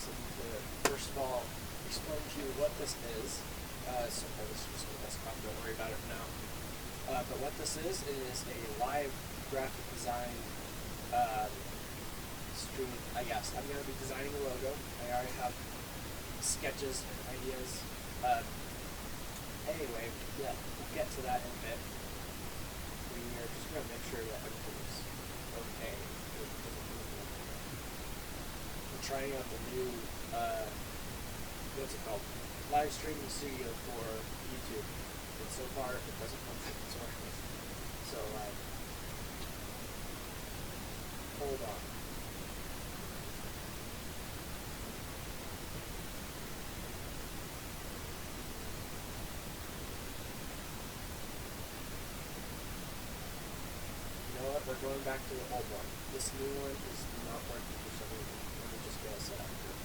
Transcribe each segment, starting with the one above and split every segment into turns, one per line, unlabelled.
guess I need to first of all explain to you what this is. So this is just a desktop, don't worry about it for now. But what this is a live graphic design stream, I guess. I'm going to be designing a logo. I already have sketches and ideas. Anyway, yeah, we'll get to that in a bit. We're just going to make sure that everything is okay. We're trying out the new, what's it called? Live streaming studio for YouTube. And so far, it doesn't look like it's working. So, hold on. We're going back to the old one. This new one is not working for some reason. Let me just get it set up here.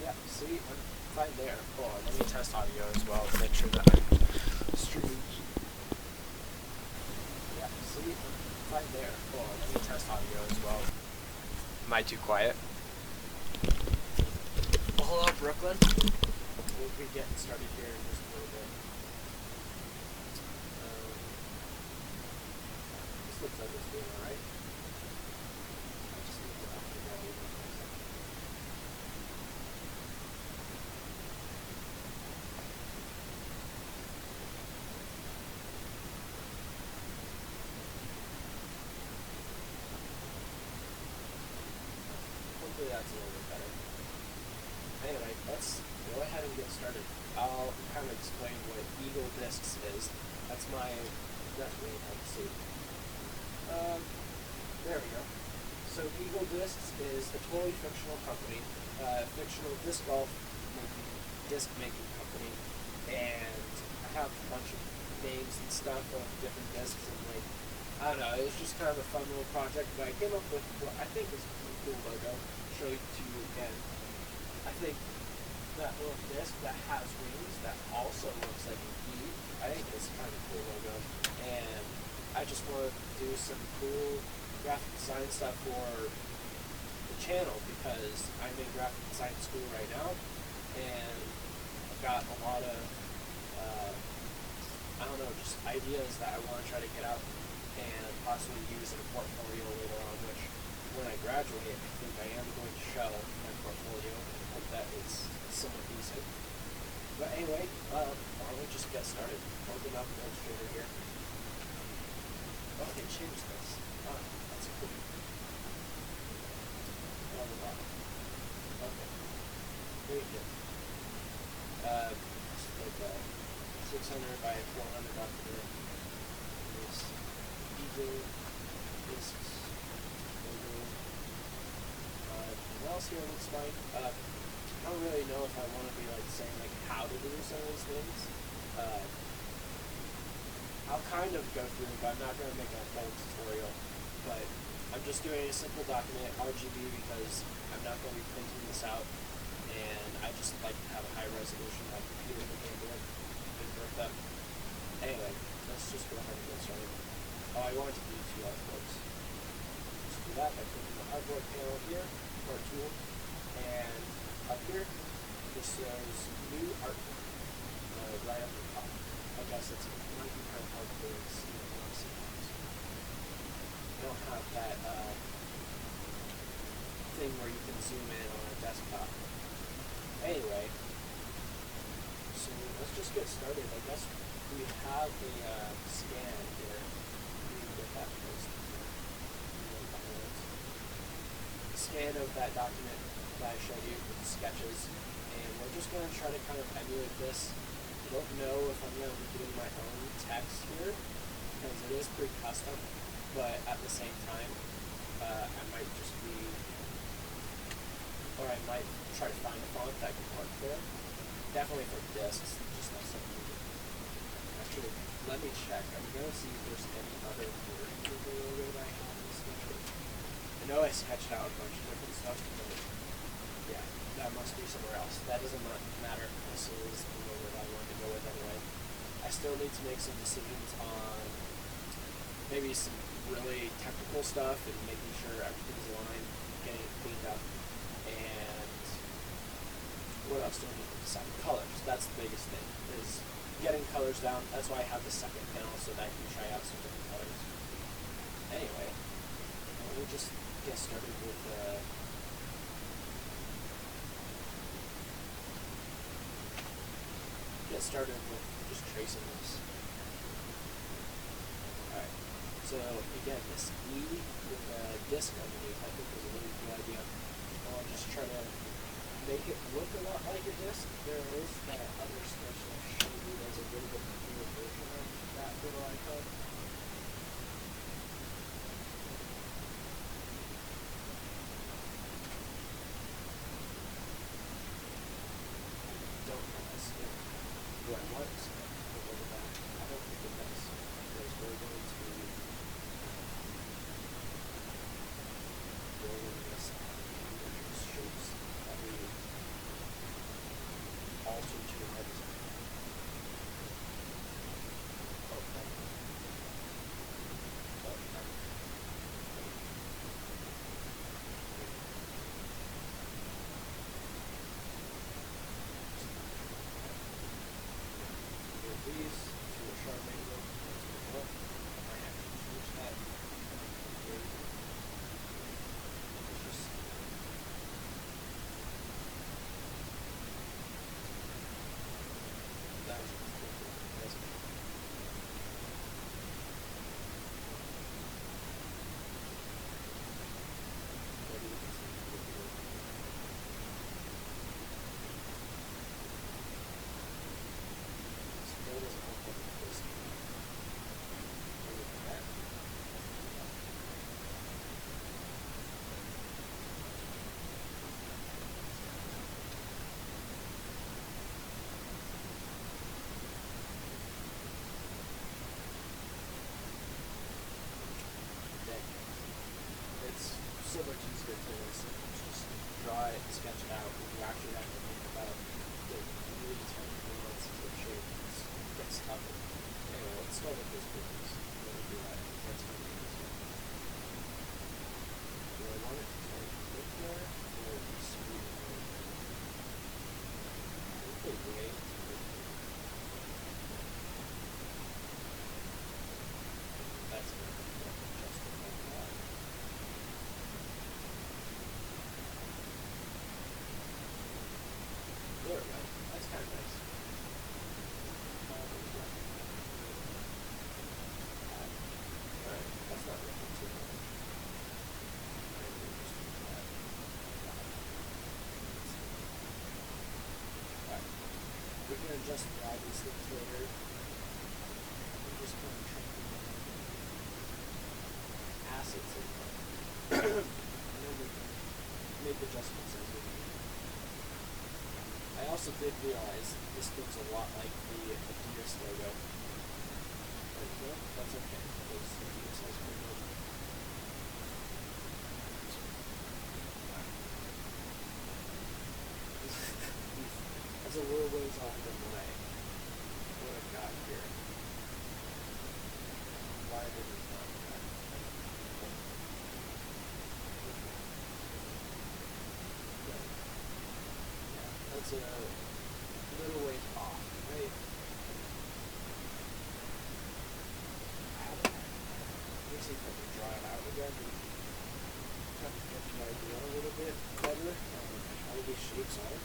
Yeah, see, I'm fine there. Hold on, let me test audio as well to make sure that I'm streaming. Yeah, see, I'm fine there. Hold on, let me test audio as well. Am I too quiet? Hello, Brooklyn. We'll be getting started here in just a little bit. This looks like it's doing alright. I just need to activate that even for a second. Hopefully that's a little bit better. Anyway, let's go ahead and get started. I'll kind of explain what Eagle Discs is. That's really hard to see. There we go. So Eagle Discs is a totally fictional company, fictional disc golf disc making company, and I have a bunch of names and stuff of different discs, and like, I don't know, it was just kind of a fun little project, but I came up with what I think is a pretty cool logo. I'll show it to you again. I think that little disc that has wings that also looks like an E, I think it's kind of a cool logo. And I just want to do some cool graphic design stuff for the channel because I'm in graphic design school right now, and I've got a lot of, I don't know, just ideas that I want to try to get out and possibly use in a portfolio later on, which when I graduate, I think I am going to show my portfolio. That is somewhat decent. But anyway, why don't we just get started? Open up Illustrator here. Oh, they changed this. Oh, that's cool. On the bottom. Okay. Very good. It's like a 600 by 400 document. This Eagle Discs logo. What else here looks fine? I don't really know if I want to be like saying like how to do some of these things. I'll kind of go through it, but I'm not going to make a whole tutorial. But I'm just doing a simple document, RGB, because I'm not going to be printing this out, and I just like to have a high resolution. My computer can handle it. Convert them. Anyway, let's just go ahead and get started. Oh, I wanted to do two artboards. Just do that by clicking the artboard panel here, or tool, and up here, this shows new artboard, right up the top. I guess it might be kind of hard to see it sometimes. I don't have that thing where you can zoom in on a desktop. Anyway, so let's just get started. I guess we have a scan here. We can get that posted here. Scan of that document that I showed you with the sketches, and we're just going to try to kind of emulate this. I don't know if I'm going to be doing my own text here, because it is pretty custom, but at the same time, I might just be, or I might try to find a font that can work there. Definitely for discs, just not something. Actually, let me check. I'm going to see if there's any other version of the logo that I have in sketches. I know I sketched out a bunch of different stuff, but yeah, that must be somewhere else. That doesn't matter. This is the logo that I wanted to go with anyway. I still need to make some decisions on maybe some really technical stuff and making sure everything's aligned, getting it cleaned up, and what else do I need to decide? Colors. That's the biggest thing, is getting colors down. That's why I have the second panel, so that I can try out some different colors. Anyway, we'll just get started with just tracing this. Alright, so again, this E with a disc underneath I think is a really good idea. I'll just try to make it look a lot like a disc. There is that other sketch that I'll show you as a little bit newer version of that little icon. What I want is to go back. I don't think it does, because we're going to build this shapes that we alter to our design. These to a sharp angle, let's go up. I might have to switch that. Let's just that was just so much easier to just draw it and sketch it out when you actually have to think about the really tiny nuances of shape. It gets tougher. Anyway, let's start with this piece. Let me do that. That's going to be easier. Do I want it to kind of click there, or be smooth right there? I think the way to click there. That's going to be just like that. There we go. That's kind of nice. Alright, that's not really too bad. Alright. We can adjust all these things later. We're just going to try to assets in there. And then we can make adjustments as we need. I also did realize this looks a lot like the Adidas logo. But no, that's okay, because Adidas has good logo. That's a little ways off than what I've got here. Why did it not that? That's a little ways off, right? Let's see if I can draw it out again and kind of get the idea a little bit better on how these shapes are.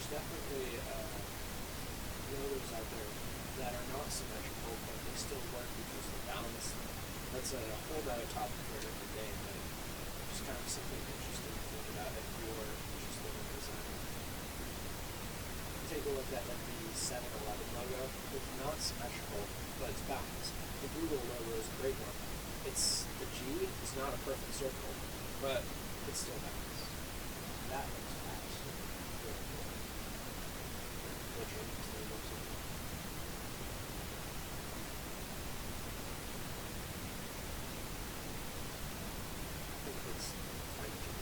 there's definitely logos out there that are not symmetrical, but they still work because they're balanced. That's a whole other topic for a different day, but just kind of something interesting to think about if you're interested in design. Take a look at like the 7-Eleven logo. It's not symmetrical, but it's balanced. The Google logo is a great one. The G is not a perfect circle, but it's still balanced. That looks absolutely really cool. Which one is the most important? I think it's tiny chicken.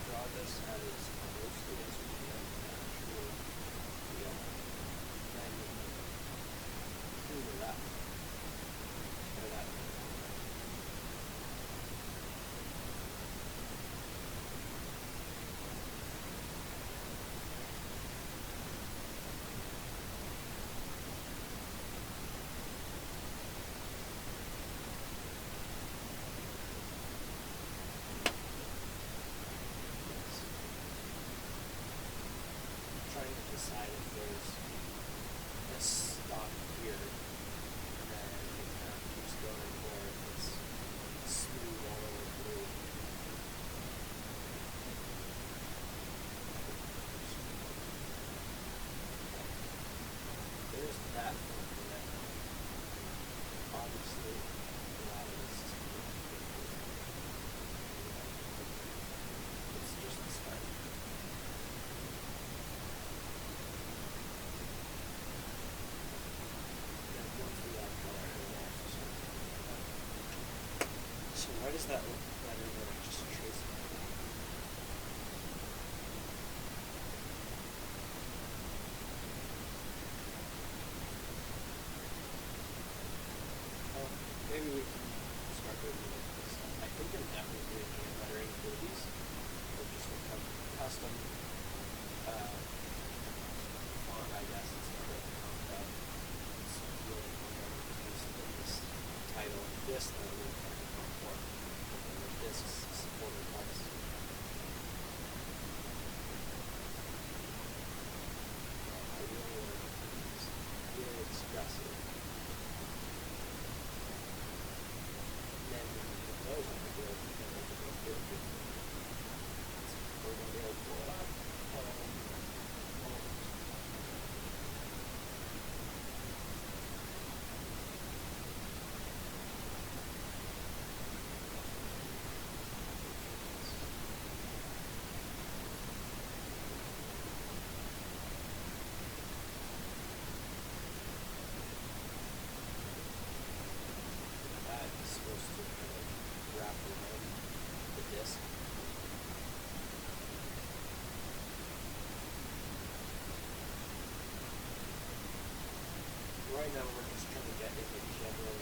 Draw this as closely as we can actually then do that. Or that. Trying to decide if there's a stop here and then it kind of keeps going, or if it's smooth all the way through. There's that one that obviously allows us to it's just the start. So why does that look better than just tracing it? Well, maybe we can start with this. I think I'm definitely doing hand lettering for these. Or just a custom font, I guess. It's not really complex. It's really using this title and this that we're trying to go for. And the discs supported parts. I really like these. Really expressive. And then when you put those on the board, you can make it look really good. We're going to be able to pull it up. That is supposed to kind of wrap around the disc. Right now we're just trying to get into general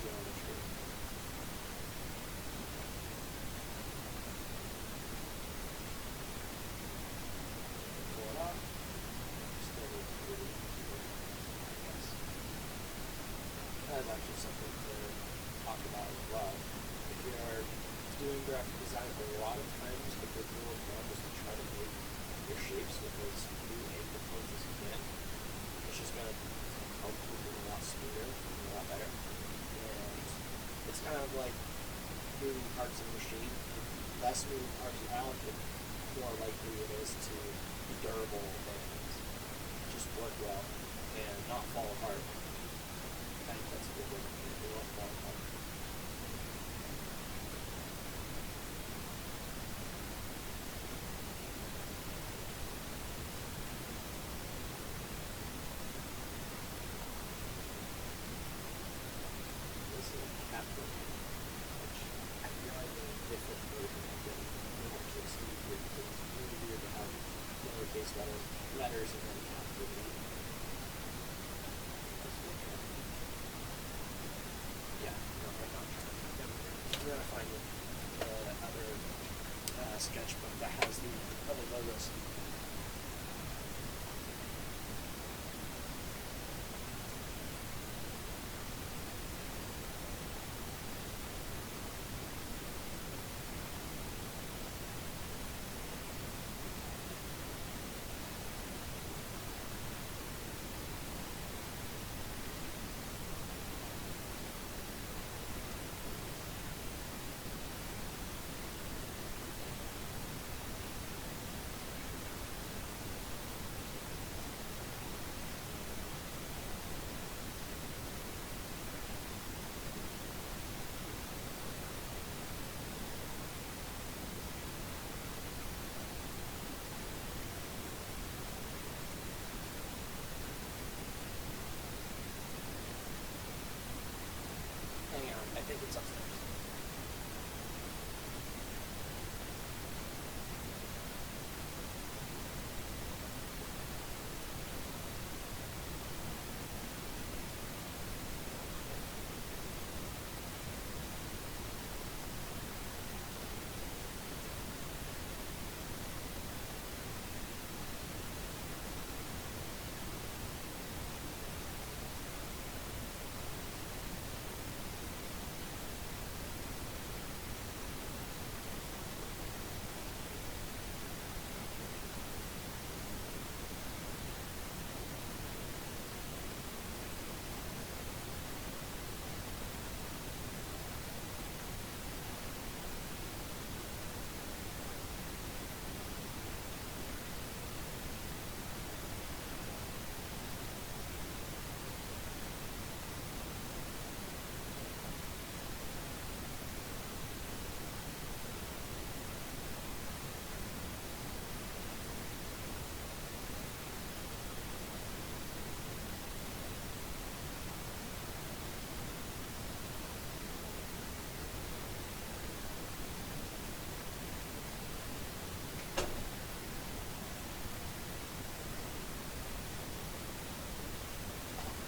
geometry. Pull it up. Still need to really I guess. That's actually something to talk about as well. If you are doing graphic design, a lot of times the good rule of thumb is to try to make your shapes with as few anchor points as you can. It's just going to help moving a lot smoother and a lot better. And it's kind of like moving parts of a machine. The less moving parts you have, the more likely it is to be durable and just work well and not fall apart. I think that's a good way to do it. They won't fall apart. This is a capture, which I feel like is a different version of it. It actually seems weird because it's really weird to have lowercase letters and then capture them. Yeah, no, I'm not trying to. We're going to find the other sketchbook that has the other logos. I think it's upstairs.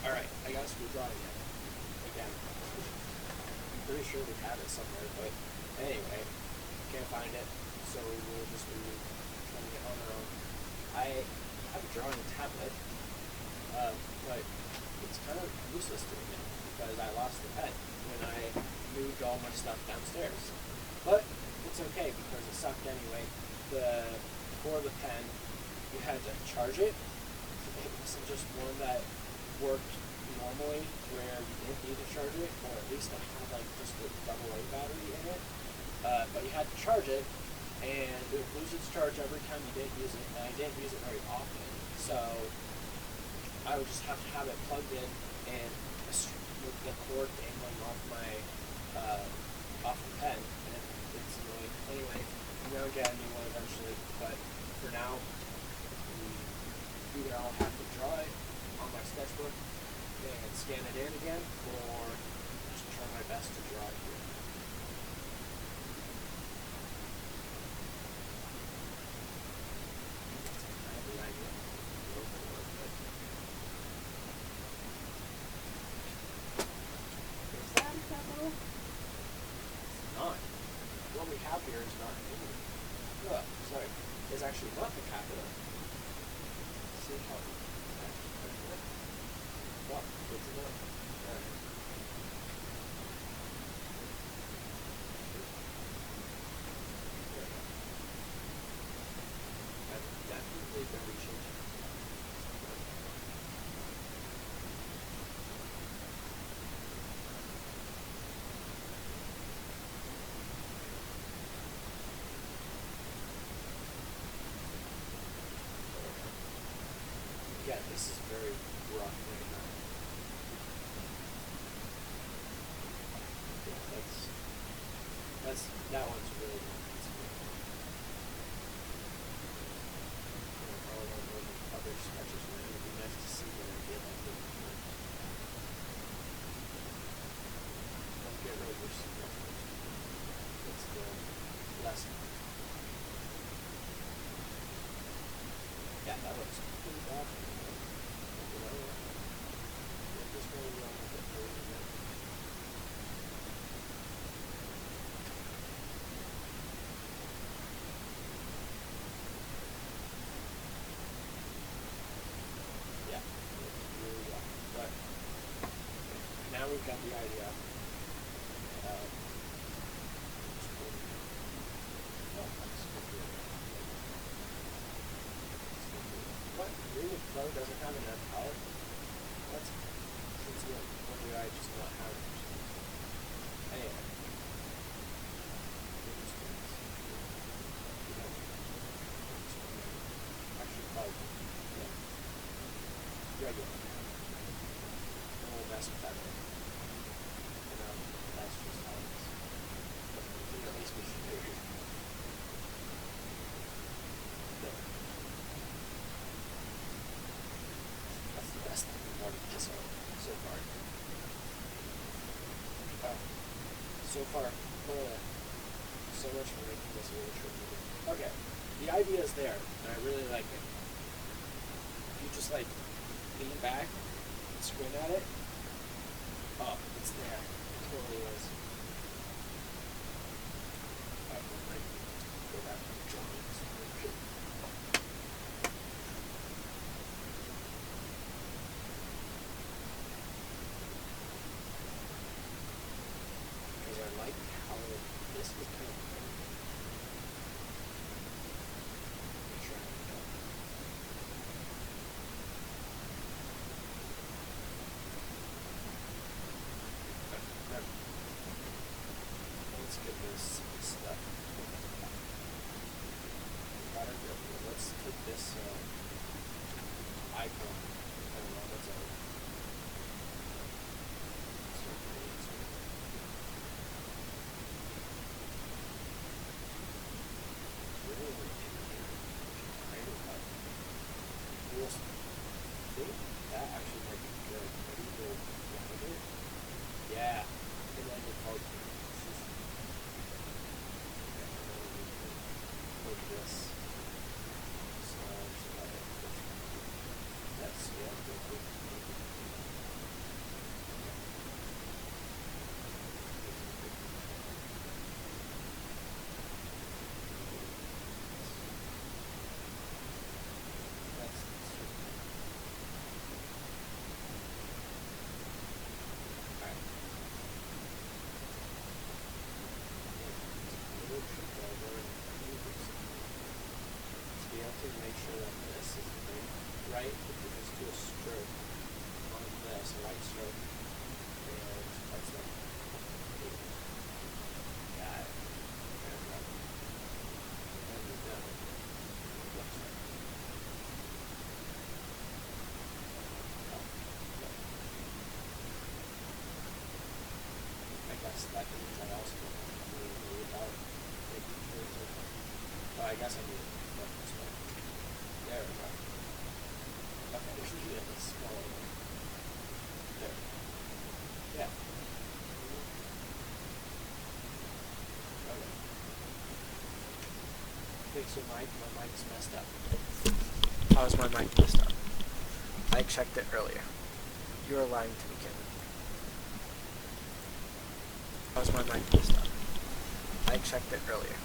Alright, I got a screwdriver again. I'm pretty sure we have it somewhere, but anyway, can't find it, so we'll just be trying to get on our own. I have a drawing tablet, but it's kind of useless to me now because I lost the pen when I moved all my stuff downstairs. But it's okay because it sucked anyway. For the pen, you had to charge it. It wasn't just one that worked normally where you didn't need to charge it, or at least it had like just a AA battery in it. But you had to charge it, and it would lose its charge every time you didn't use it, and I didn't use it very often. So I would just have to have it plugged in and with the cord dangling off my off the pen, and it's annoying. Anyway, I'm gonna get a new one eventually, but for now, either I'll have to draw it on my sketchbook and scan it in again, or just try my best to draw it here. I have the idea.
Is that a capital?
It's not. What we have here is not. Oh, sorry. It's actually not the capital. See how. Well, good to know. Alright. I've definitely been reaching. Yeah, this is very rough right now. Yeah, that one's really nice. I probably don't know the other sketches, but it would be nice to see what I did. Don't get rid of your secret. It's the lesson. Yeah, that looks pretty bad. phone doesn't have an power. What? Since when do I just not have it? Anyway. Actually, probably, yeah. Regular. I won't mess with that thing. You know, that's just how it is. But at least we should do it. That's the best thing we've already done so far. So far, so much for making this really tricky. Okay, the idea is there, and I really like it. If you just like lean back and squint at it, oh, it's there. It totally is. I will like go back to the drawings. Because I like how this is kind of pretty. Make sure I have it done. Let's get this stuff. Let's take this icon. I don't know, that's a that actually might be good. Maybe go behind it. Yeah. And then we'll call it like this. That's to make sure that this is right, if you just do a stroke on this, a light stroke, and that's like, got it, and you're done. I guess that means I also don't really without making sure it's okay. Well, I guess I need it. There we go. Okay, we should get this smaller one. There. Yeah. Okay. Fix your mic. My mic's messed up. How is my mic messed up? I checked it earlier. You're lying to me, Kevin. How's my mic messed up? I checked it earlier.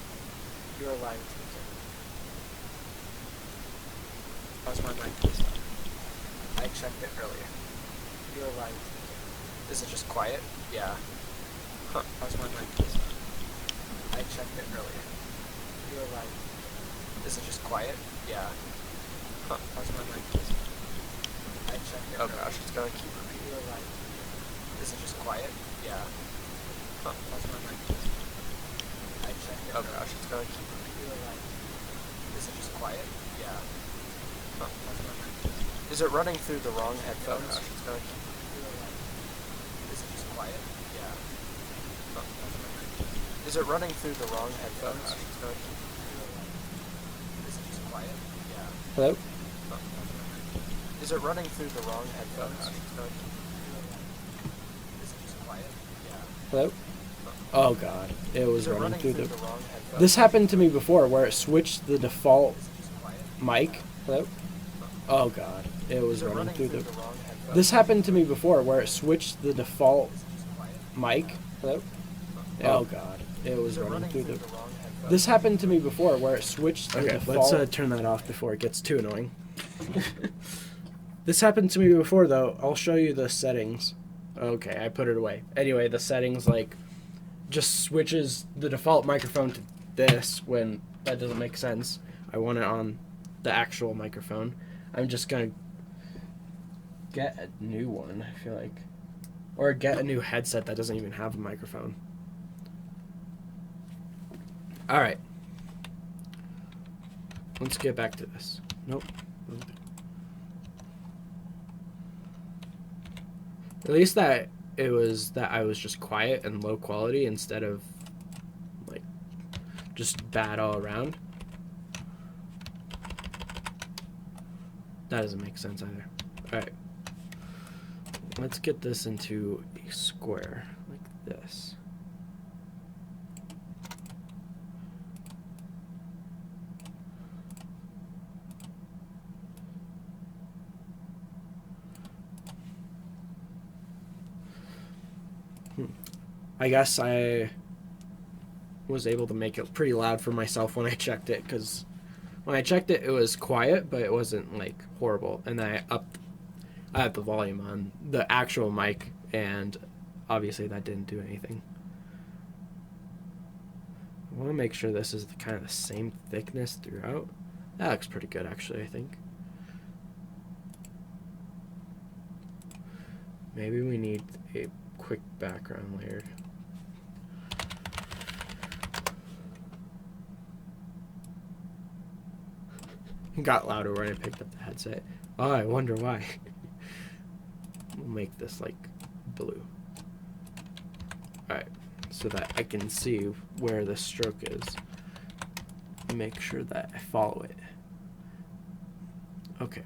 You're lying to me, Kevin. How's my mic messed up? I checked it earlier. You're lying to me. Is it just quiet? Yeah. Huh. How's my mic messed up? I checked it earlier. You're lying to me. Is it just quiet? Yeah. Huh. How's my mic messed up? I checked it earlier. Oh gosh, it's gonna keep repeating. You're lying to me. Is it just quiet? Yeah. Huh. How's my mic messed up? I checked it. Oh gosh, it's gonna keep repeating. You're lying to me. Is it just quiet? Yeah. Is it running through the wrong headphones? Oh, it's gonna keep... Is it just quiet? Yeah. Is it running through the wrong headphones? It's gonna keep... Is it just quiet? Yeah. Hello? Is it running through the wrong headphones? It's gonna keep... Is it just quiet? Yeah. Hello? Oh god, it was running through the wrong headphones. This happened to me before where it switched the default mic. Hello? Oh god, it was running through the... This happened to me before where it switched the default mic. Hello? Oh god, it was running through the... This happened to me before where it switched the default... Let's turn that off before it gets too annoying. This happened to me before though. I'll show you the settings. Okay, I put it away. Anyway, the settings like just switches the default microphone to this when that doesn't make sense. I want it on the actual microphone. I'm just gonna
get a new one, I feel like. Or get a new headset that doesn't even have a microphone. Alright. Let's get back to this. Nope. At least that it was that I was just quiet and low quality instead of like just bad all around. That doesn't make sense either. Alright. Let's get this into a square like this. I guess I was able to make it pretty loud for myself when I checked it, because when I checked it, it was quiet, but it wasn't like horrible. And then I had the volume on the actual mic, and obviously that didn't do anything. I want to make sure this is kind of the same thickness throughout. That looks pretty good, actually, I think. Maybe we need a quick background layer. It got louder when I picked up the headset. Oh, I wonder why. We'll make this like blue. Alright, so that I can see where the stroke is. Make sure that I follow it. Okay.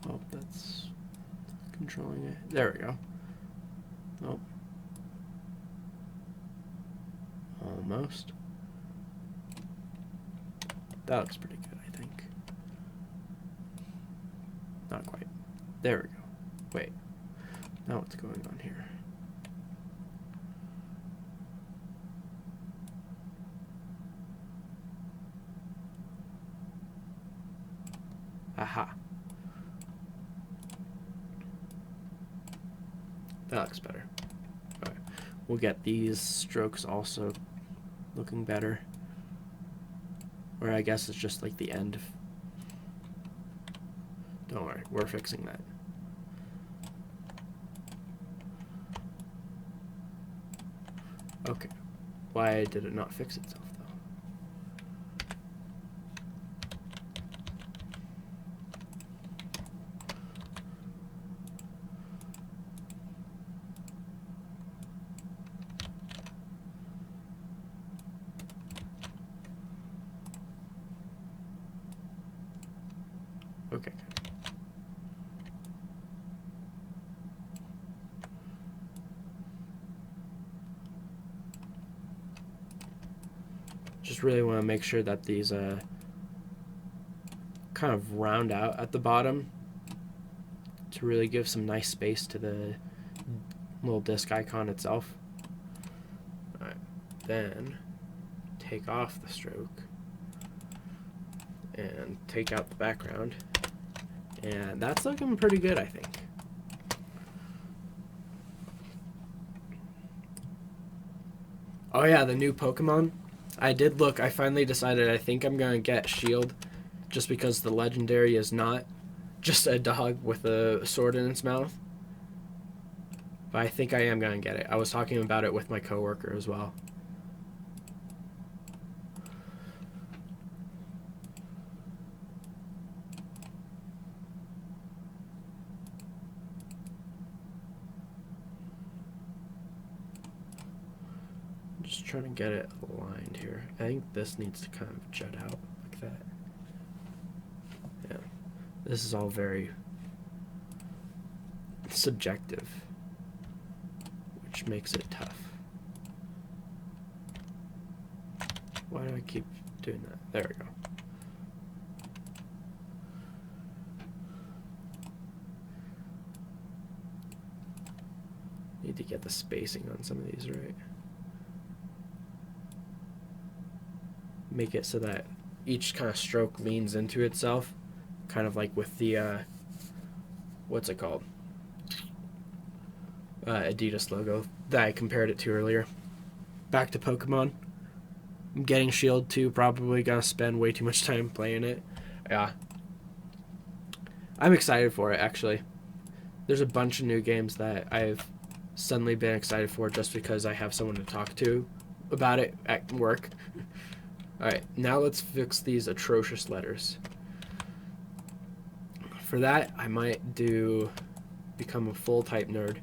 Oh, that's controlling it. There we go. Oh. Almost. That looks pretty good, I think. Not quite. There we go. Wait. Now what's going on here? Aha. That looks better. Alright. We'll get these strokes also looking better. Or I guess it's just like the end. Don't worry, we're fixing that. Okay. Why did it not fix itself though? Okay. Just really want to make sure that these kind of round out at the bottom to really give some nice space to the little disc icon itself. Alright, then take off the stroke and take out the background. And that's looking pretty good, I think. Oh yeah, the new Pokemon. I did look. I finally decided I think I'm going to get Shield just because the legendary is not just a dog with a sword in its mouth. But I think I am going to get it. I was talking about it with my coworker as well. Just trying to get it aligned here. I think this needs to kind of jut out like that. Yeah. This is all very subjective, which makes it tough. Why do I keep doing that? There we go. Need to get the spacing on some of these right. Make it so that each kind of stroke leans into itself, kind of like with the, what's it called? Adidas logo that I compared it to earlier. Back to Pokemon. I'm getting Shield 2, probably gonna spend way too much time playing it. Yeah. I'm excited for it, actually. There's a bunch of new games that I've suddenly been excited for just because I have someone to talk to about it at work. Alright, now let's fix these atrocious letters. For that, I might become a full type nerd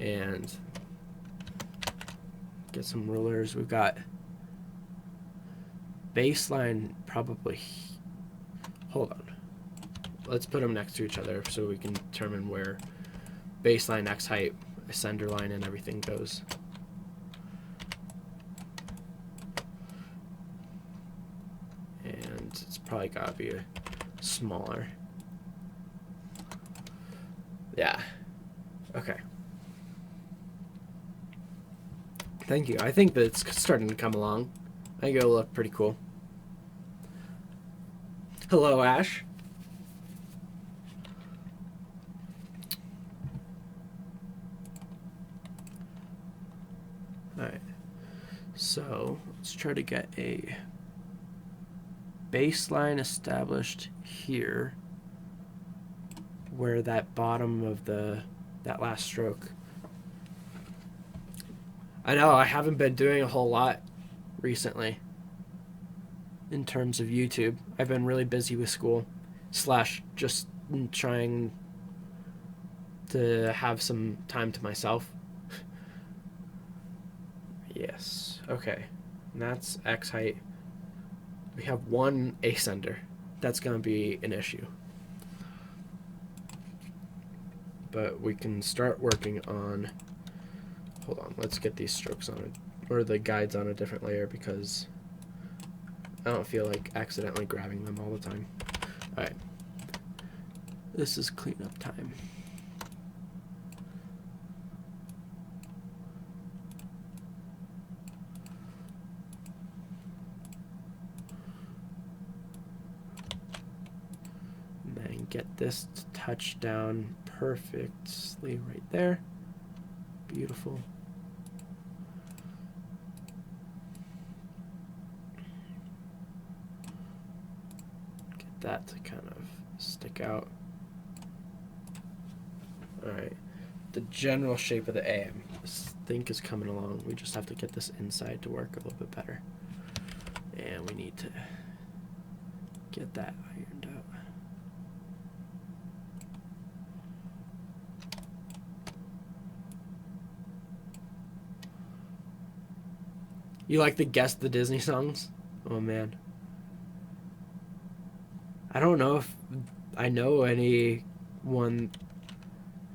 and get some rulers. We've got baseline probably. Hold on. Let's put them next to each other so we can determine where baseline, X height, ascender line, and everything goes. And it's probably gotta be smaller. Yeah. Okay. Thank you. I think that it's starting to come along. I think it'll look pretty cool. Hello, Ash. Alright. So, let's try to get a baseline established here where that bottom of that last stroke. I know I haven't been doing a whole lot recently in terms of YouTube. I've been really busy with school / just trying to have some time to myself. Yes. Okay. And that's X height. We have one ascender. That's going to be an issue. But we can start working on... Hold on. Let's get these strokes on it, or the guides on a different layer, because I don't feel like accidentally grabbing them all the time. Alright. This is cleanup time. And then get this to touch down perfectly right there. Beautiful. Get that to kind of stick out. Alright. The general shape of the A, I think, is coming along. We just have to get this inside to work a little bit better. And we need to get that ironed out. You like to guess the Disney songs? Oh man. I don't know if I know anyone.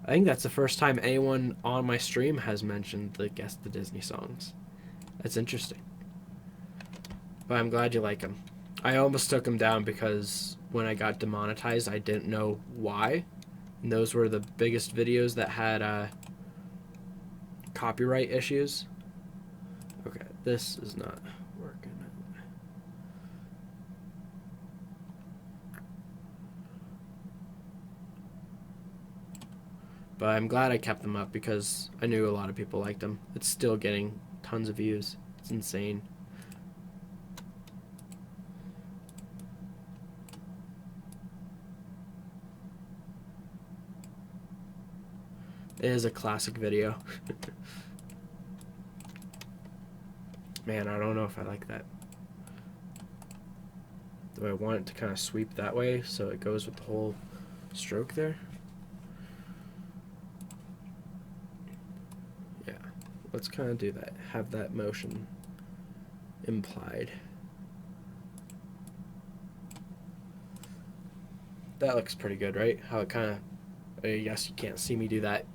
I think that's the first time anyone on my stream has mentioned the guess the Disney songs. That's interesting. But I'm glad you like them. I almost took them down because when I got demonetized, I didn't know why. And those were the biggest videos that had copyright issues. Okay, this is not working. But I'm glad I kept them up because I knew a lot of people liked them. It's still getting tons of views. It's insane. It is a classic video. Man, I don't know if I like that. Do I want it to kind of sweep that way so it goes with the whole stroke there? Yeah, let's kind of do that. Have that motion implied. That looks pretty good, right? How it kind of, I guess you can't see me do that.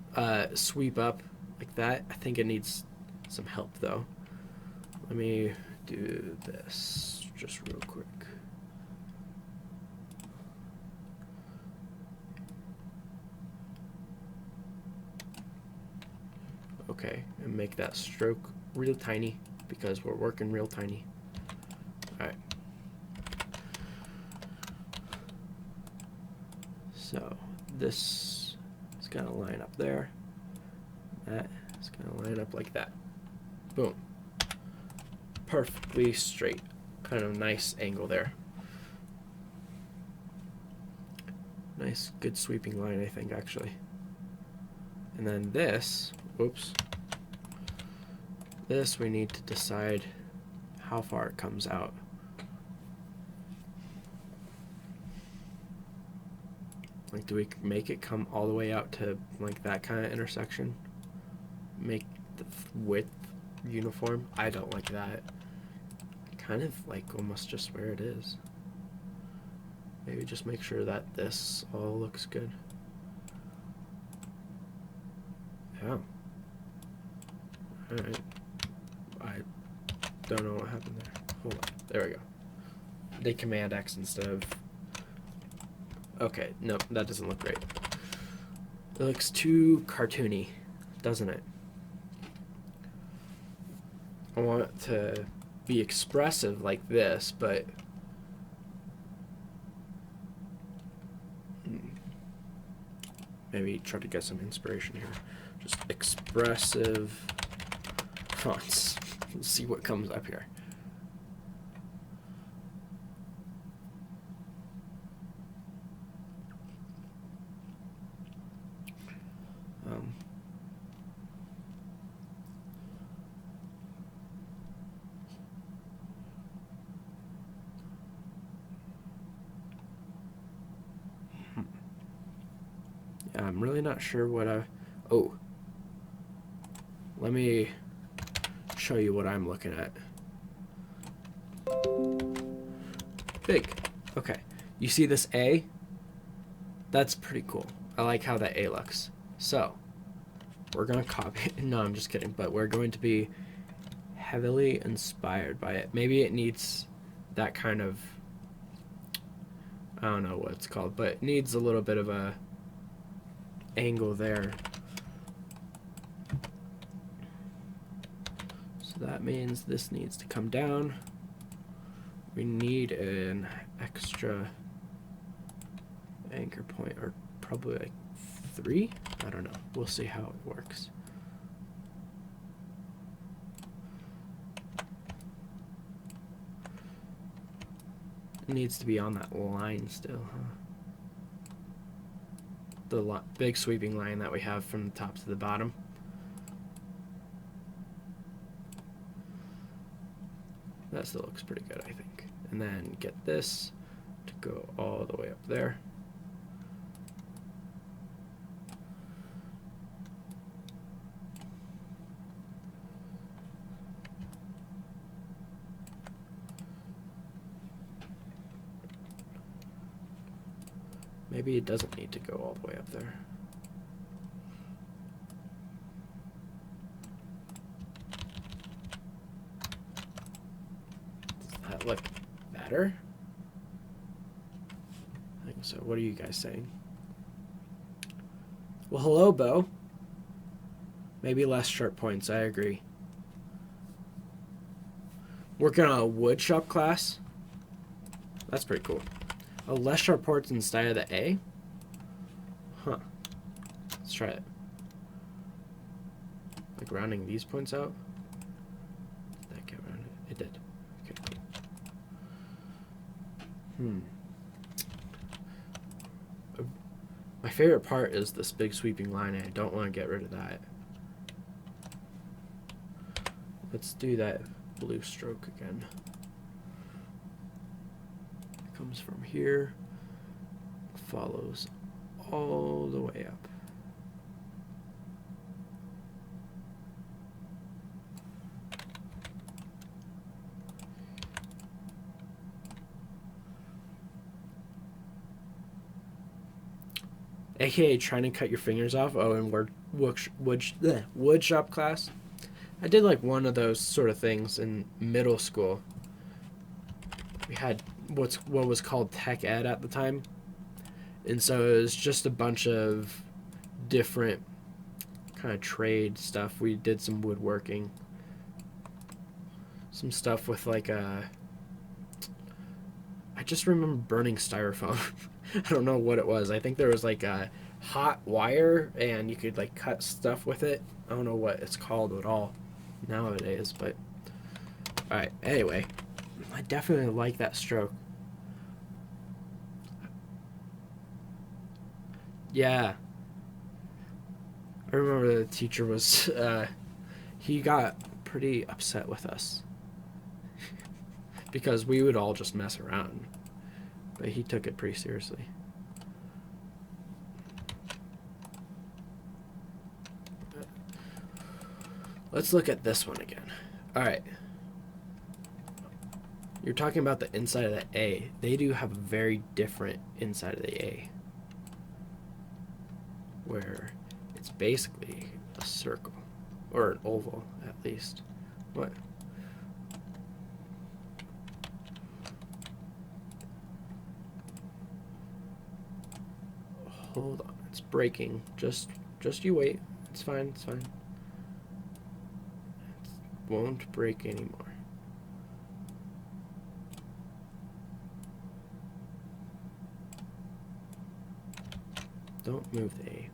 Sweep up like that. I think it needs some help though. Let me do this just real quick. Okay, and make that stroke real tiny because we're working real tiny. Alright. So this is going to line up there. That is going to line up like that. Boom. Perfectly straight. Kind of nice angle there. Nice, good sweeping line, I think, actually. And then this, oops. This we need to decide how far it comes out. Like, do we make it come all the way out to like that kind of intersection? Make the width uniform? I don't like that. Kind of like almost just where it is. Maybe just make sure that this all looks good. Yeah. Alright. I don't know what happened there. Hold on. There we go. They Command X instead of... Okay, nope, that doesn't look great. It looks too cartoony, doesn't it? I want it to be expressive like this, but... Maybe try to get some inspiration here. Just expressive fonts. Let's see what comes up here. I'm really not sure what I... Oh. Let me show you what I'm looking at. Big. Okay. You see this A? That's pretty cool. I like how that A looks. So, we're going to copy it. No, I'm just kidding. But we're going to be heavily inspired by it. Maybe it needs that kind of... I don't know what it's called, but it needs a little bit of a angle there. So that means this needs to come down. We need an extra anchor point, or probably like 3? I don't know. We'll see how it works. It needs to be on that line still, huh? The big sweeping line that we have from the top to the bottom. That still looks pretty good, I think. And then get this to go all the way up there. Maybe it doesn't need to go all the way up there. Does that look better? I think so. What are you guys saying? Well, hello, Bo. Maybe less sharp points, I agree. Working on a wood shop class? That's pretty cool. Oh, less sharp ports instead of the A? Huh. Let's try it. Like rounding these points out? Did that get rounded? It did. Okay, cool. My favorite part is this big sweeping line, and I don't want to get rid of that. Let's do that blue stroke again. Comes from here, follows all the way up. AKA trying to cut your fingers off. Oh, and wood shop class. I did like one of those sort of things in middle school. We had what was called tech ed at the time, and so it was just a bunch of different kind of trade stuff. We did some woodworking, some stuff with like I just remember burning styrofoam I don't know what it was. I think there was like a hot wire and you could like cut stuff with it. I don't know what it's called at all nowadays, but alright, anyway, I definitely like that stroke. Yeah, I remember the teacher was he got pretty upset with us because we would all just mess around, but he took it pretty seriously. Let's look at this one again. Alright. You're talking about the inside of the A. They do have a very different inside of the A, where it's basically a circle. Or an oval, at least. What? Hold on. It's breaking. Just you wait. It's fine. It's fine. It won't break anymore. Don't move the A.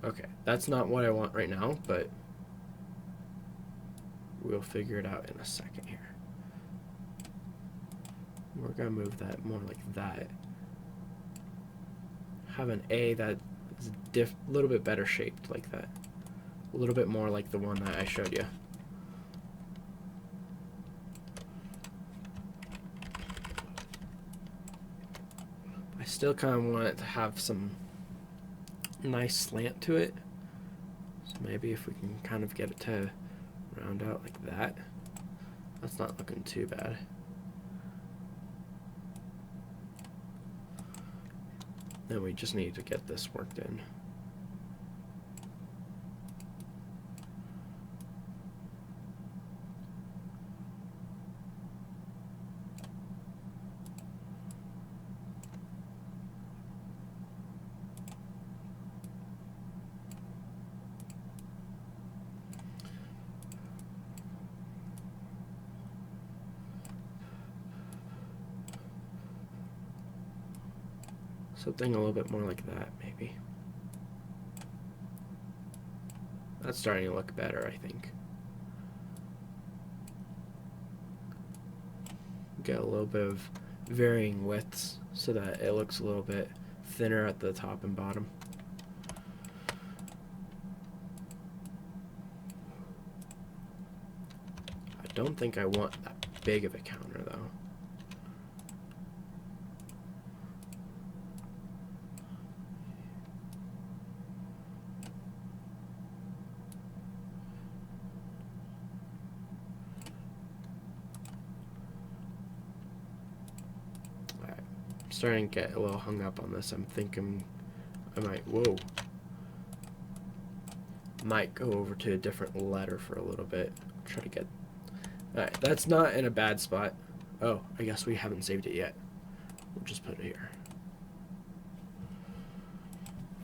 Okay, that's not what I want right now, but we'll figure it out in a second here. We're gonna move that more like that. Have an A that is a little bit better shaped like that. A little bit more like the one that I showed you. I still kind of want it to have some nice slant to it. So maybe if we can kind of get it to round out like that. That's not looking too bad. Then we just need to get this worked in. Something a little bit more like that, maybe. That's starting to look better, I think. Get a little bit of varying widths so that it looks a little bit thinner at the top and bottom. I don't think I want that big of a counter, though. Starting to get a little hung up on this. I'm thinking I might go over to a different letter for a little bit. Try to get. Alright, that's not in a bad spot. Oh, I guess we haven't saved it yet. We'll just put it here.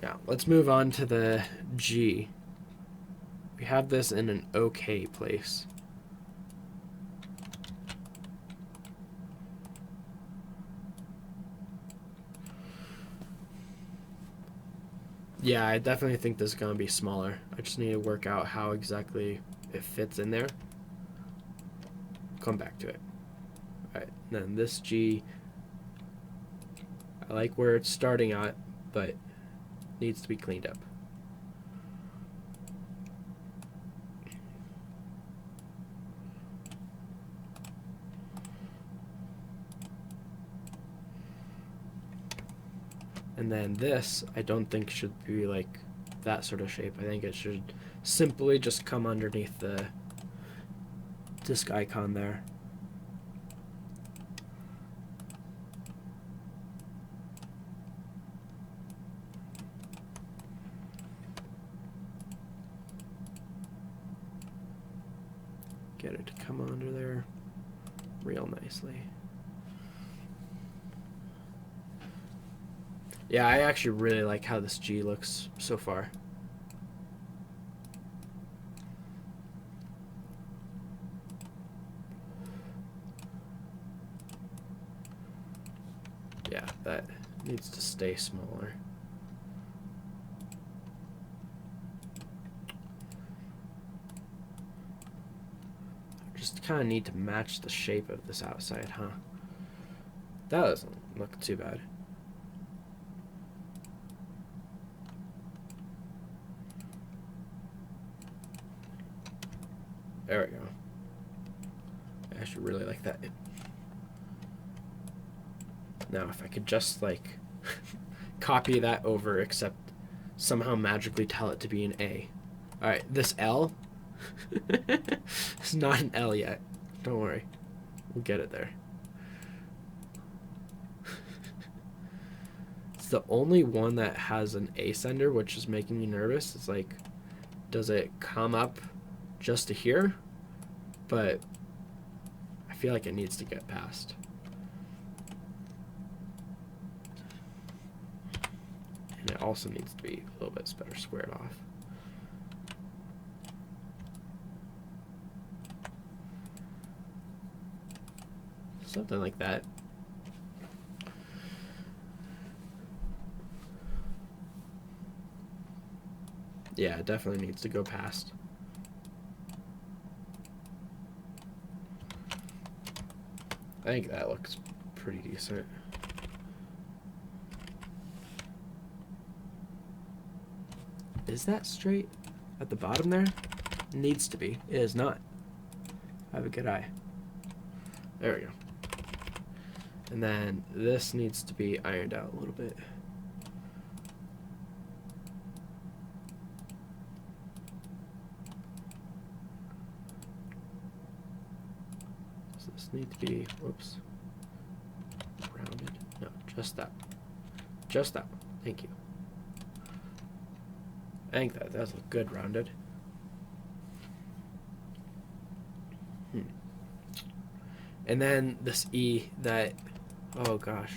Yeah, let's move on to the G. We have this in an okay place. Yeah, I definitely think this is going to be smaller. I just need to work out how exactly it fits in there. Come back to it. Alright, then this G, I like where it's starting at, but needs to be cleaned up. And then this, I don't think should be like that sort of shape. I think it should simply just come underneath the disk icon there. Get it to come under there real nicely. Yeah, I actually really like how this G looks so far. that needs to stay smaller. Just kind of need to match the shape of this outside, huh? That doesn't look too bad. There we go. I actually really like that. Now, if I could just, like, copy that over, except somehow magically tell it to be an A. Alright, this L, it's not an L yet. Don't worry. We'll get it there. It's the only one that has an A sender, which is making me nervous. It's like, does it come up just to here? But I feel like it needs to get past. And it also needs to be a little bit better squared off. Something like that. Yeah, it definitely needs to go past. I think that looks pretty decent. Is that straight at the bottom there? Needs to be. It is not. I have a good eye. There we go. And then this needs to be ironed out a little bit. Does this need to be, whoops, rounded? No, just that. Just that one. Thank you. I think that does look good rounded. And then this E that, oh gosh.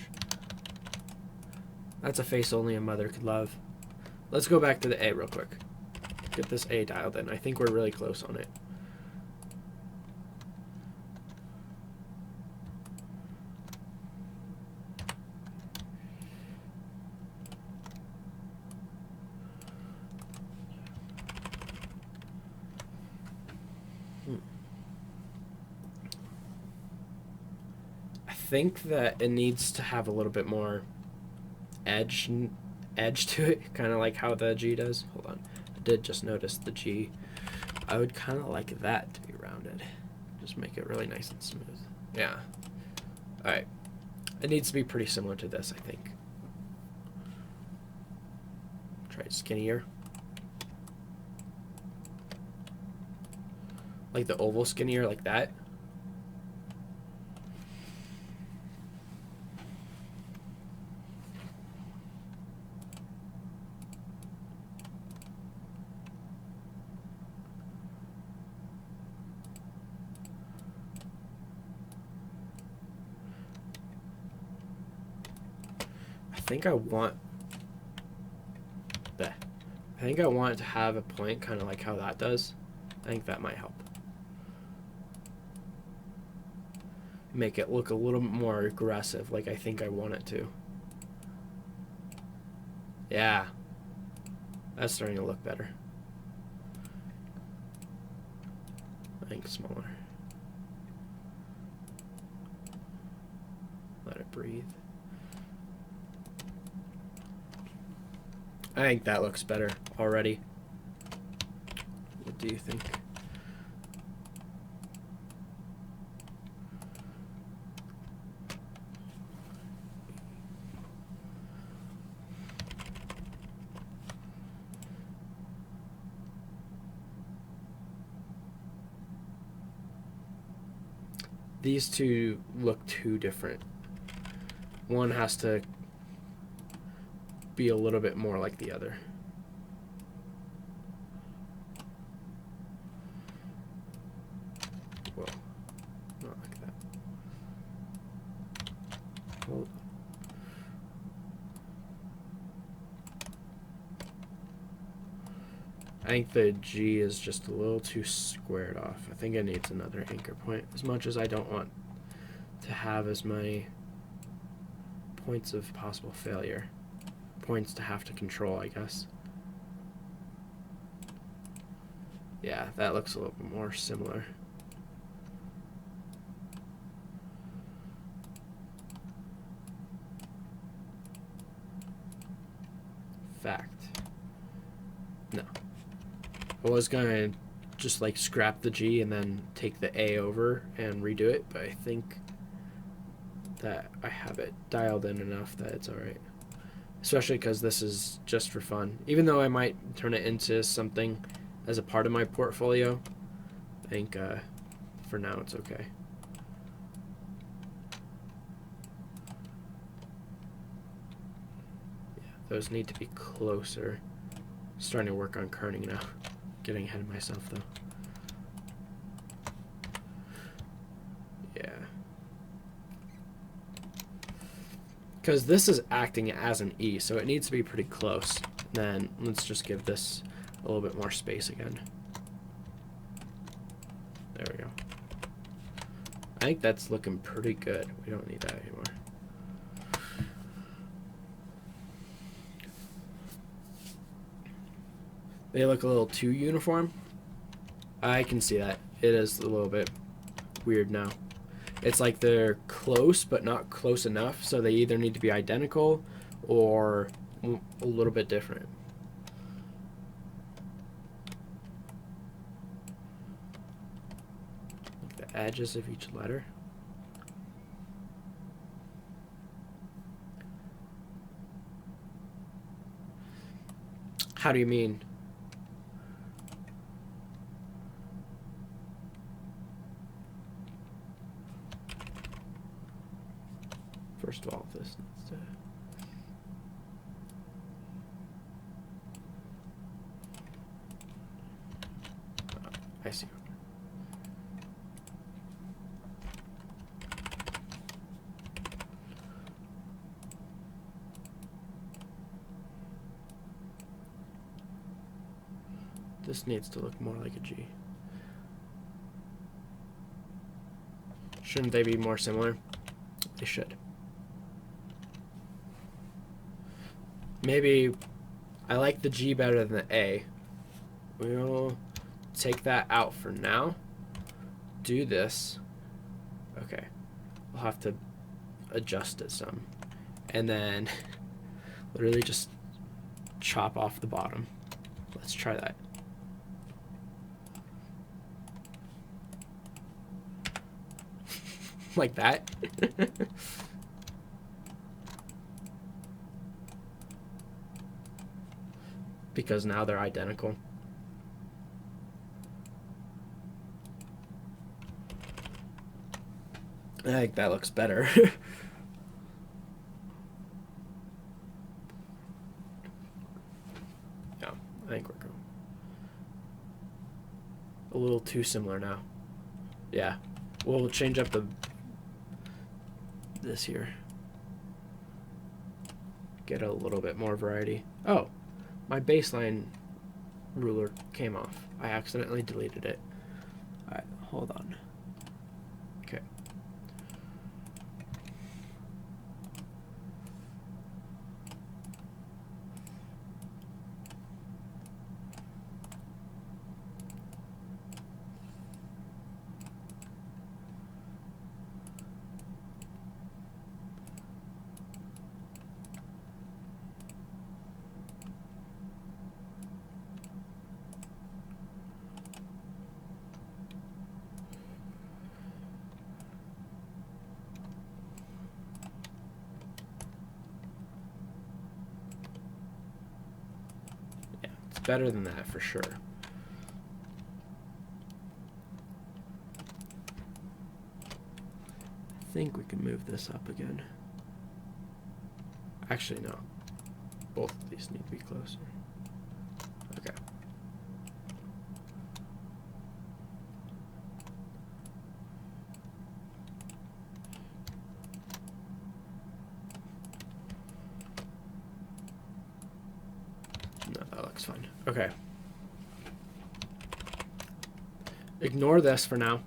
That's a face only a mother could love. Let's go back to the A real quick. Get this A dialed in. I think we're really close on it. I think that it needs to have a little bit more edge to it, kind of like how the G does. Hold on, I did just notice the G. I would kind of like that to be rounded. Just make it really nice and smooth. Yeah. All right. It needs to be pretty similar to this, I think. Try it skinnier. Like the oval skinnier, like that. I think I want it to have a point kind of like how that does. I think that might help. Make it look a little more aggressive, like I think I want it to. Yeah. That's starting to look better. I think smaller. Let it breathe. I think that looks better already. What do you think? These two look too different. One has to be a little bit more like the other. Whoa, not like that. Hold. I think the G is just a little too squared off. I think it needs another anchor point, as much as I don't want to have as many Points of possible failure. Points to have to control, I guess. Yeah, that looks a little bit more similar. Fact. No. I was gonna just like scrap the G and then take the A over and redo it, but I think that I have it dialed in enough that it's alright. Especially because this is just for fun. Even though I might turn it into something as a part of my portfolio, I think for now it's okay. Yeah, those need to be closer. Starting to work on kerning now. Getting ahead of myself though. Yeah. Because this is acting as an E, so it needs to be pretty close. Then let's just give this a little bit more space again. There we go. I think that's looking pretty good. We don't need that anymore. They look a little too uniform. I can see that. It is a little bit weird now. It's like they're close, but not close enough, so they either need to be identical or a little bit different. Like the edges of each letter. How do you mean? First of all, this needs to... Oh, I see. This needs to look more like a G. Shouldn't they be more similar? They should. Maybe I like the G better than the A. We'll take that out for now. Do this. Okay. We'll have to adjust it some. And then literally just chop off the bottom. Let's try that. Like that. Because now they're identical. I think that looks better. Yeah, I think we're going a little too similar now. Yeah, we'll change up this here. Get a little bit more variety. Oh. My baseline ruler came off. I accidentally deleted it. Alright, hold on. Okay. Better than that for sure. I think we can move this up again. Actually, no. Both of these need to be closer. Okay. No, that looks fine. Okay. Ignore this for now.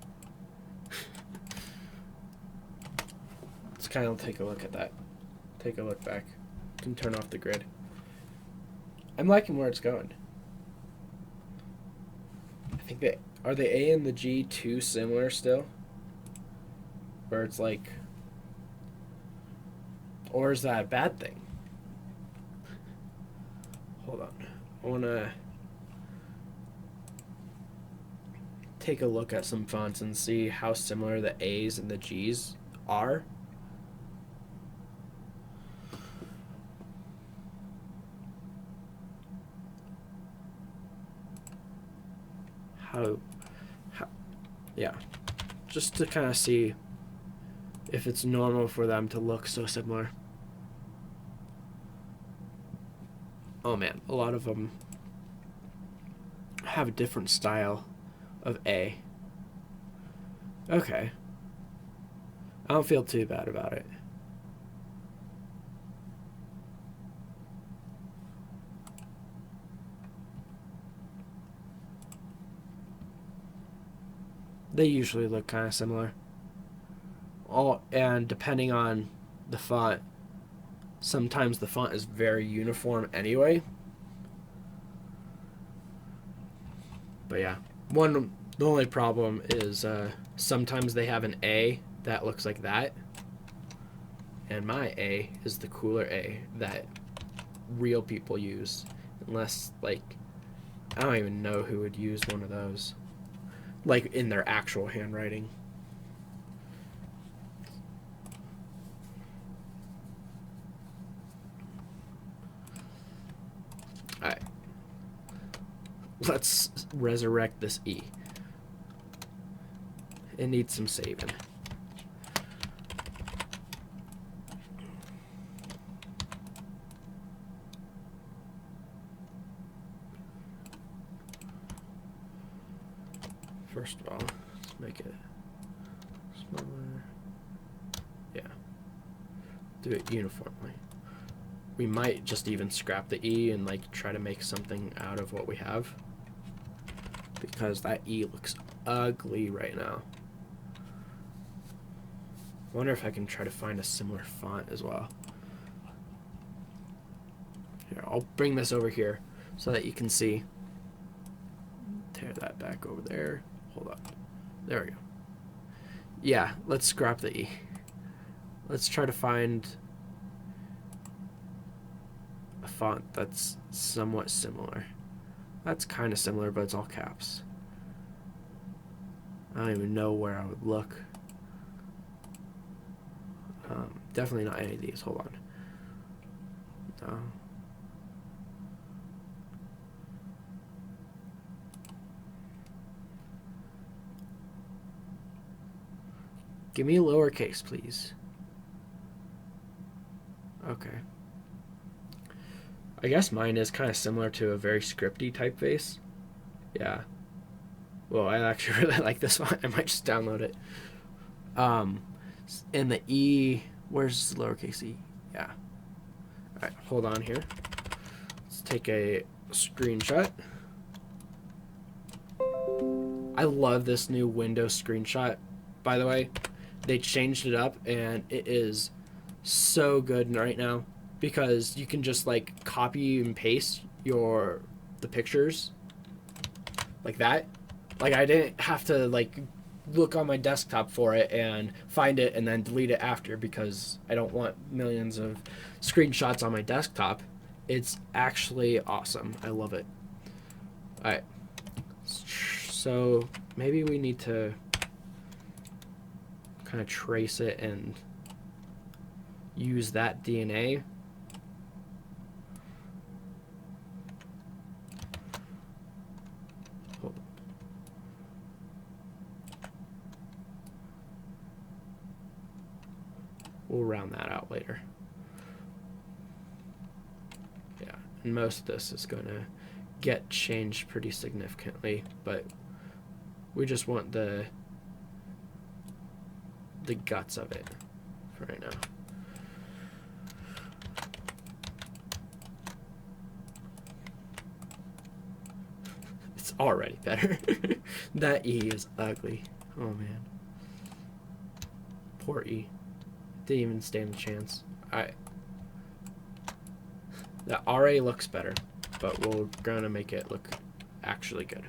Let's kind of take a look at that. take a look back. Can turn off the grid. I'm liking where it's going. I think that are the A and the G too similar still? Where it's like, or is that a bad thing? Hold on. I want to take a look at some fonts and see how similar the A's and the G's are. Yeah, just to kind of see if it's normal for them to look so similar. Oh man, a lot of them have a different style of A. Okay. I don't feel too bad about it. They usually look kind of similar. And depending on the font, sometimes the font is very uniform anyway. But yeah, the only problem is sometimes they have an A that looks like that, and my A is the cooler A that real people use, unless, like, I don't even know who would use one of those, like, in their actual handwriting. Alright. Let's resurrect this E. It needs some saving. First of all, let's make it smaller. Yeah. Do it uniformly. We might just even scrap the E and like try to make something out of what we have, because that E looks ugly right now. I wonder if I can try to find a similar font as well. Here, I'll bring this over here so that you can see. Tear that back over there. Hold on. There we go. Yeah, let's scrap the E. Let's try to find a font that's somewhat similar. That's kind of similar, but it's all caps. I don't even know where I would look. Definitely not any of these. Hold on. No. Give me a lowercase, please. Okay. I guess mine is kind of similar to a very scripty typeface. Yeah. Well, I actually really like this one. I might just download it. And the E, where's the lowercase e? Yeah. Alright, hold on here. Let's take a screenshot. I love this new Windows screenshot, by the way. They changed it up and it is so good right now, because you can just like copy and paste the pictures like that. Like, I didn't have to like look on my desktop for it and find it and then delete it after, because I don't want millions of screenshots on my desktop. It's actually awesome. I love it. Alright, so maybe we need to kind of trace it and use that DNA. Hold on. We'll round that out later. Yeah, and most of this is going to get changed pretty significantly, but we just want the guts of it for right now. It's already better. That E is ugly. Oh man. Poor E. Didn't even stand a chance. Alright. The RA looks better, but we're gonna make it look actually good.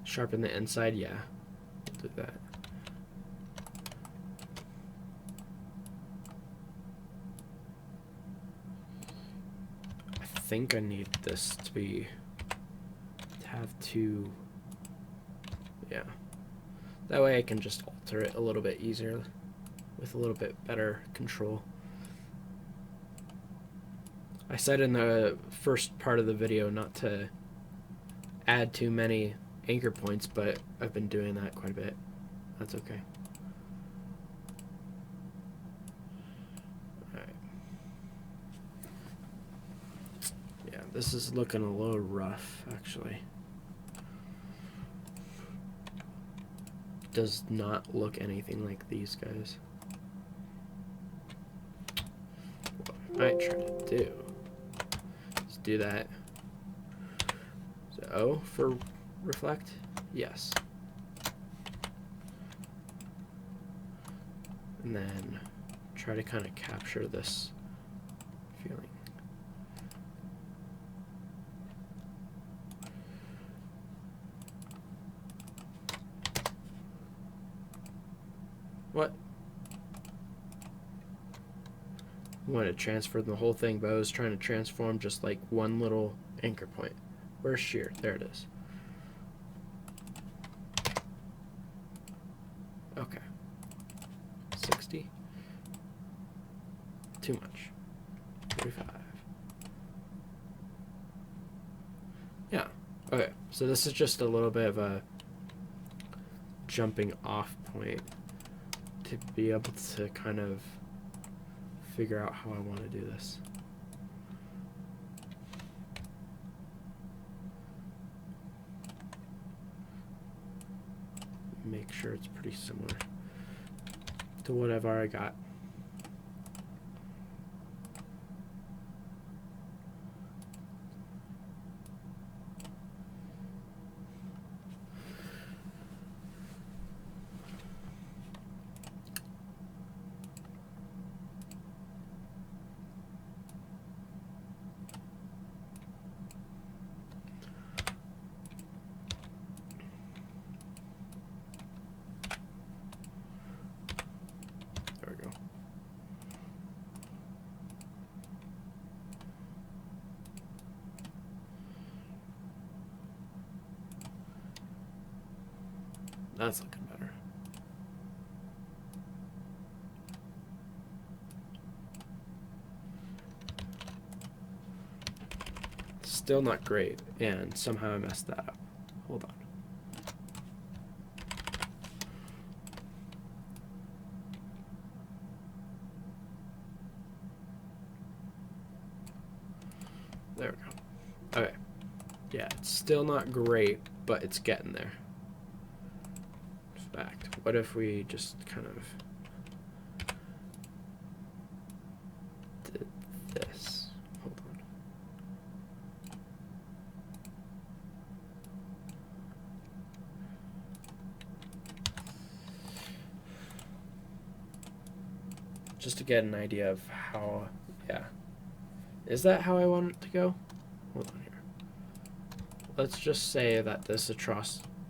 Sharpen the inside, yeah. We'll do that. I think I need this to have two, yeah. That way I can just alter it a little bit easier with a little bit better control. I said in the first part of the video not to add too many anchor points, but I've been doing that quite a bit. That's okay. Alright. Yeah, this is looking a little rough, actually. Does not look anything like these guys. What I might try to do is do that. So O for reflect? Yes. And then try to kind of capture this feeling. What? I wanted to transfer the whole thing, but I was trying to transform just like one little anchor point. Where's shear? There it is. Okay. 60. Too much. 45. Yeah. Okay. So this is just a little bit of a jumping off point to be able to kind of figure out how I want to do this. Make sure it's pretty similar to what I've already got. That's looking better. Still not great, and somehow I messed that up. Hold on. There we go. Okay. Yeah, it's still not great, but it's getting there. Fact. What if we just kind of did this? Hold on. Just to get an idea of how, yeah. Is that how I want it to go? Hold on here. Let's just say that this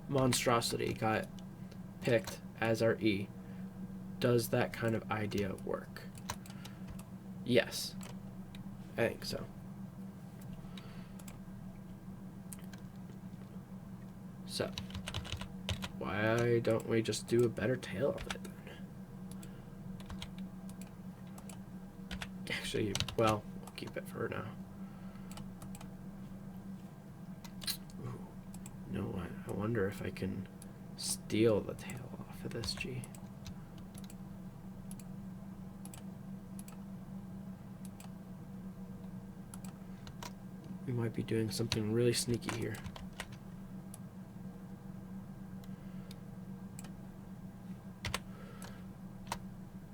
monstrosity got picked as our E. Does that kind of idea work? Yes, I think so. So, why don't we just do a better tail of it then? Actually, well, we'll keep it for now. Ooh, you know what? I wonder if I can steal the tail off of this G. We might be doing something really sneaky here.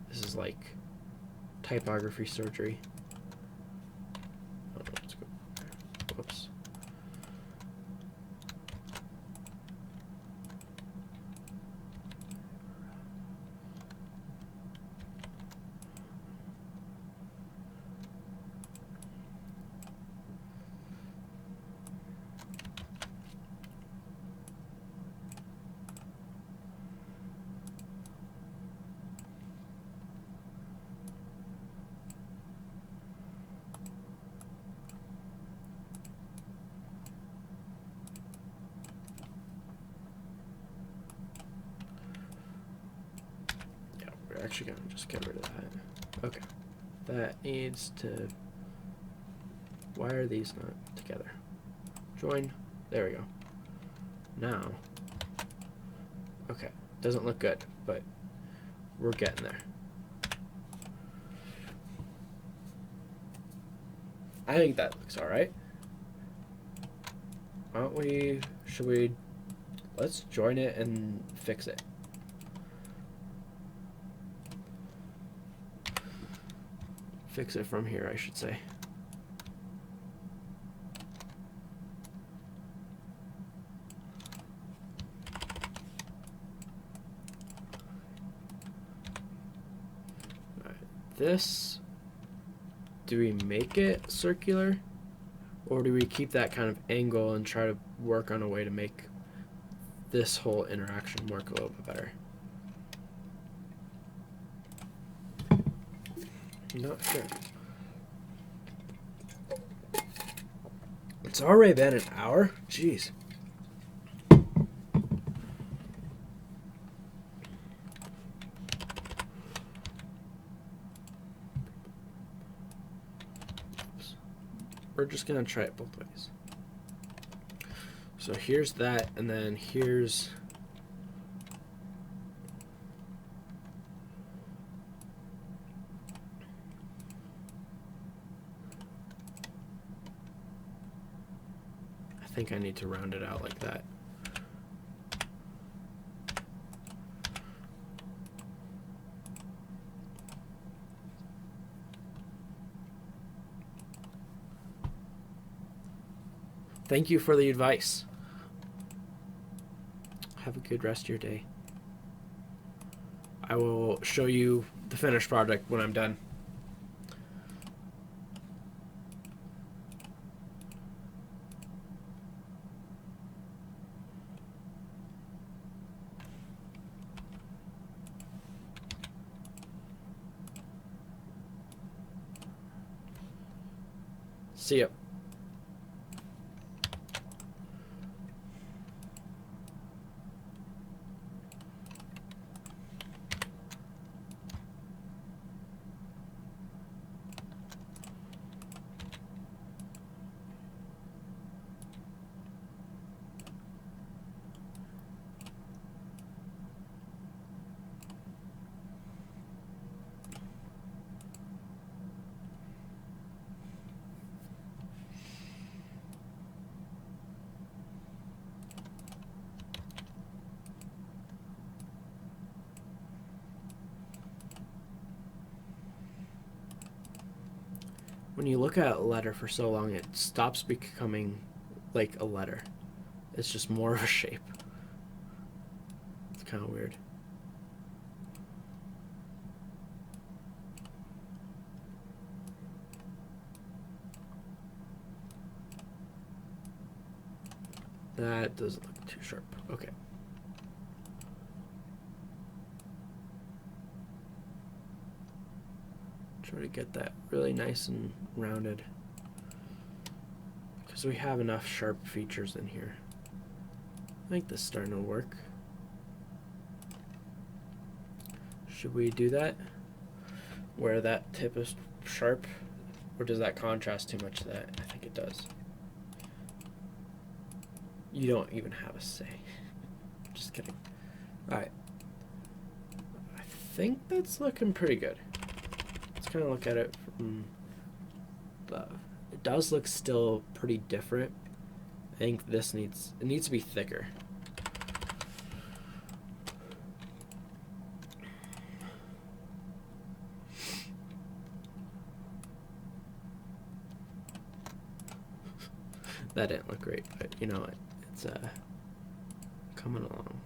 This is like typography surgery. Oh, let's go. Whoops. We're actually gonna just get rid of that. Okay. That needs to... Why are these not together? Join. There we go. Now. Okay. Doesn't look good, but we're getting there. I think that looks alright. Why don't we... Should we... Let's join it and fix it. Fix it from here, I should say. Alright, this, do we make it circular? Or do we keep that kind of angle and try to work on a way to make this whole interaction work a little bit better? Not sure. It's already been an hour? Jeez. Oops. We're just gonna try it both ways. So here's that, and then here's... I think I need to round it out like that. Thank you for the advice. Have a good rest of your day. I will show you the finished product when I'm done. See ya. When you look at a letter for so long, it stops becoming like a letter. It's just more of a shape. It's kind of weird. That doesn't look too sharp. Okay. Try to get that really nice and rounded, because we have enough sharp features in here. I think this is starting to work. Should we do that? Where that tip is sharp? Or does that contrast too much to that? I think it does. You don't even have a say. Just kidding. Alright. I think that's looking pretty good. Let's kind of look at it from it does look still pretty different. I think this needs to be thicker. That didn't look great, but you know what? It's coming along.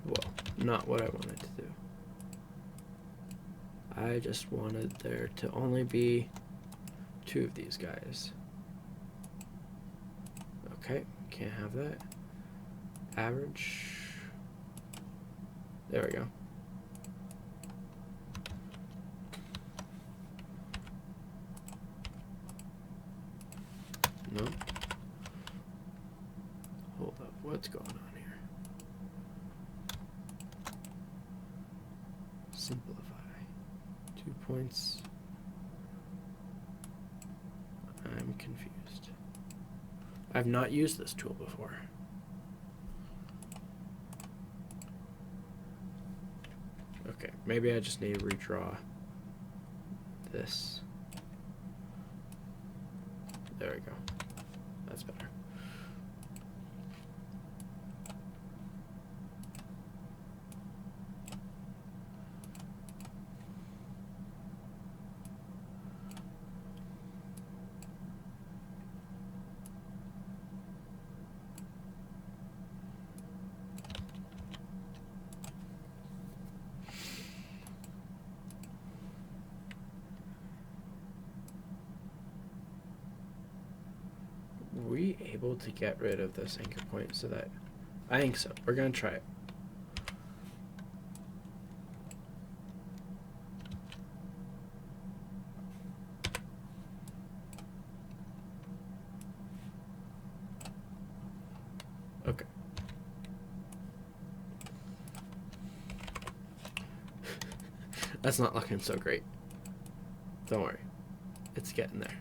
Well, not what I wanted to do. I just wanted there to only be 2 of these guys. Okay, can't have that. Average. There we go. No. Hold up, what's going on here? Simplify. 2 points. I'm confused. I've not used this tool before. Okay, maybe I just need to redraw this. There we go. That's better. We able to get rid of this anchor point so that I think so. We're gonna try it. Okay. That's not looking so great. Don't worry. It's getting there.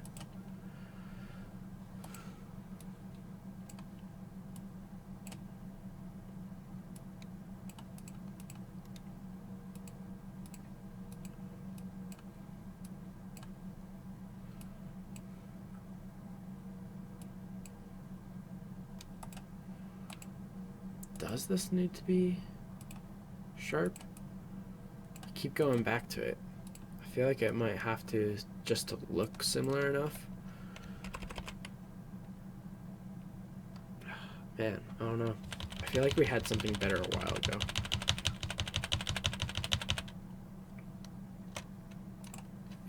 Does this need to be sharp? I keep going back to it. I feel like it might have to just to look similar enough. Man, I don't know. I feel like we had something better a while ago.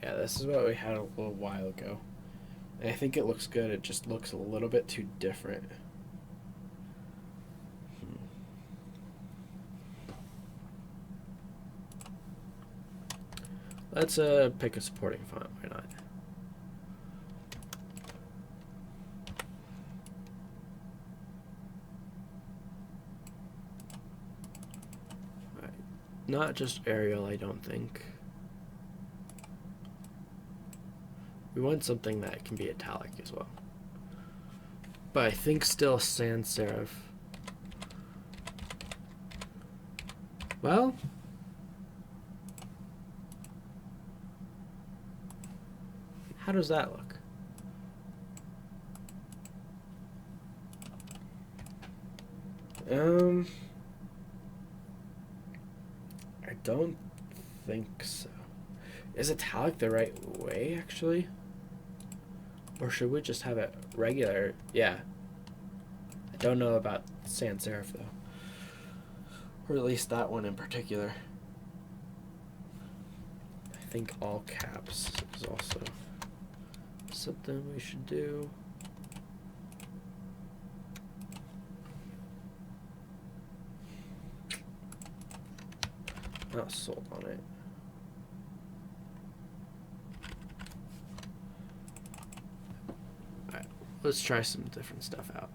Yeah, this is what we had a little while ago. And I think it looks good. It just looks a little bit too different. Let's pick a supporting font, why not? Right. Not just Arial, I don't think. We want something that can be italic as well. But I think still sans serif. Well, how does that look? I don't think so. Is italic the right way, actually? Or should we just have it regular? Yeah. I don't know about sans serif, though. Or at least that one in particular. I think all caps is also something we should do. Not sold on it. Alright, let's try some different stuff out.